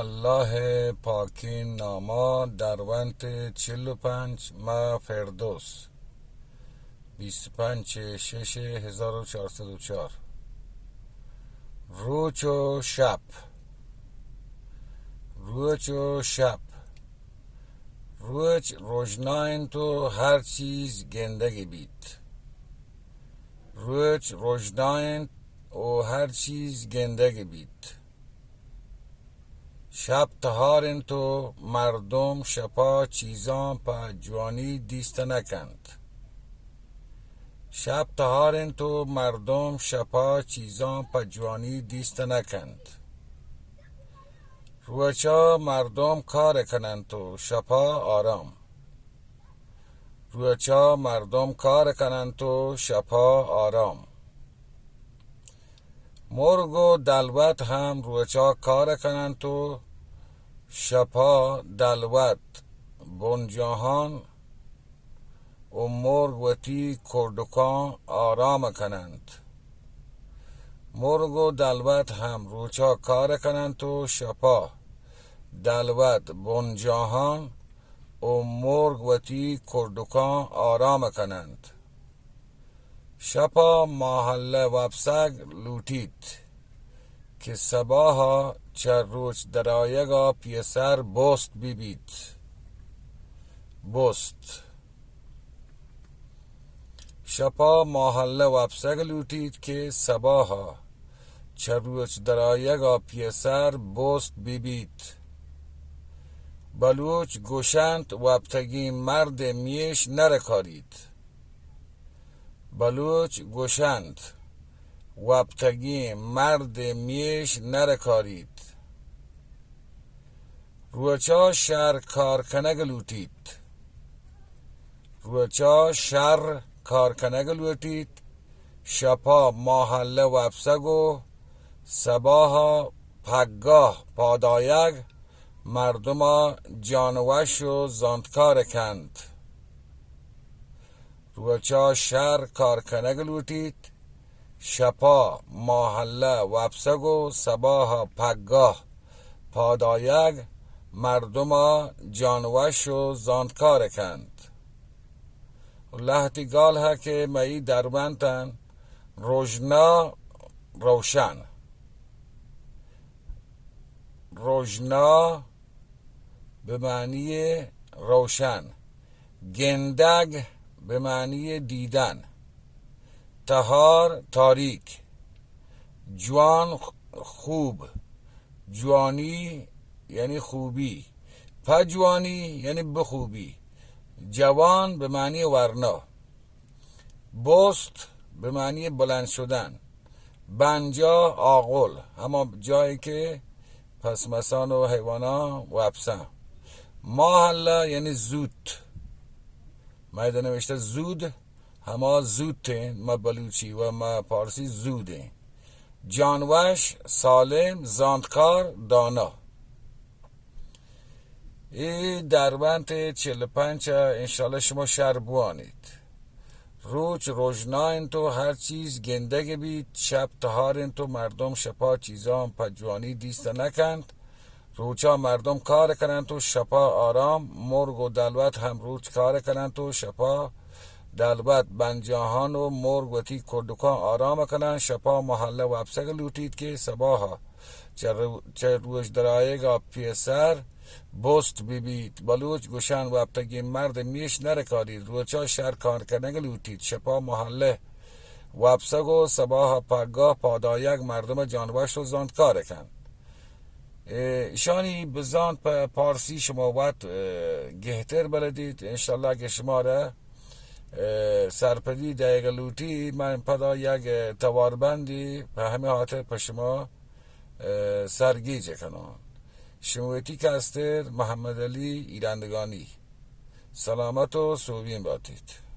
الله پاکین ناما دروانت 45 ما فردوس 25/6/1404 روز و شب روز روشناین تو هر چیز گندگی بیت روز روشناین و هر چیز گندگی بیت شب تهارن تو مردم شپا چیزان پا جوانی دیست نکند شب تهارن تو مردم شپا چیزان پا جوانی دیست نکند روچا مردم کار کنند تو شپا آرام روچا مردم کار کنند تو شپا آرام مرگ و دلوت هم روچا کار کنند تو شپا دلوت بنجاهان و مرگ وتی کردکان آرام کنند مرگ و دلوت هم روچا کار کنند تو شپا دلوت بنجاهان و مرگ وتی کردکان آرام کنند شپا محله وابسگ لوتید که سباها چر روچ درایگا پیسر بست بیبید بست شپا محله وابسگ لوتید که سباها چر روچ درایگا پیسر بست بیبید بلوچ گوشند وابتگی مرد میش نرکارید بلوچ گوشند وابتگی مرد میش نرکارید روچا شر کارکنگ لوتید روچا شر کارکنگ لوتید شپا محله وابسگو سباها پگاه پادایگ مردم جانوش و زاندکار کند روچا شر کارکنگ لوتید شپا محله وابسگو سباها پگاه پادایگ مردم جانوش و زاندکار کند لحتی گال ها که مایی دربندن روشنا روشن روشنا به معنی روشن گندگ به معنی دیدن تهار تاریک جوان خوب جوانی یعنی خوبی پجوانی یعنی بخوبی جوان به معنی ورنا بست به معنی بلند شدن بنجا آغل اما جایی که پس مسان و حیوانا وابسن محله یعنی زود مایده نوشته زود همه زوده ما بلوچی و ما پارسی زوده جانوش سالم زاندکار دانا ای دربند 45 انشالله شما شر بوانید روز روشناین تو هر چیز گندگی بید شب تهارین تو مردم شپا چیزان پجوانی دیست نکند روچا مردم کار کنند تو شپا آرام مرگ و دلوت هم روچ کار کنند تو شپا دلوت بنجاهان و مرگ وتی کردکان آرام کنند شپا محله وابسگ لوتید که سباها چه روش درایگا پیسر بست بیبید بلوچ گوشن وابتگی مرد میش نرکارید روچا شهر کار کنگ لوتید شپا محله وابسگ و سباها پگاه پادایگ مردم جانوش و زاندکار کند ایشانی بزاند پارسی شما وقت گهتر بلدید انشالله اگه شما را سرپدی دیگه لوتی من پدا یک تواربندی به همه حاطر پر شما سرگیجه کنم شمویتی که استر محمد علی ایرندگانی سلامت و صوبین باتید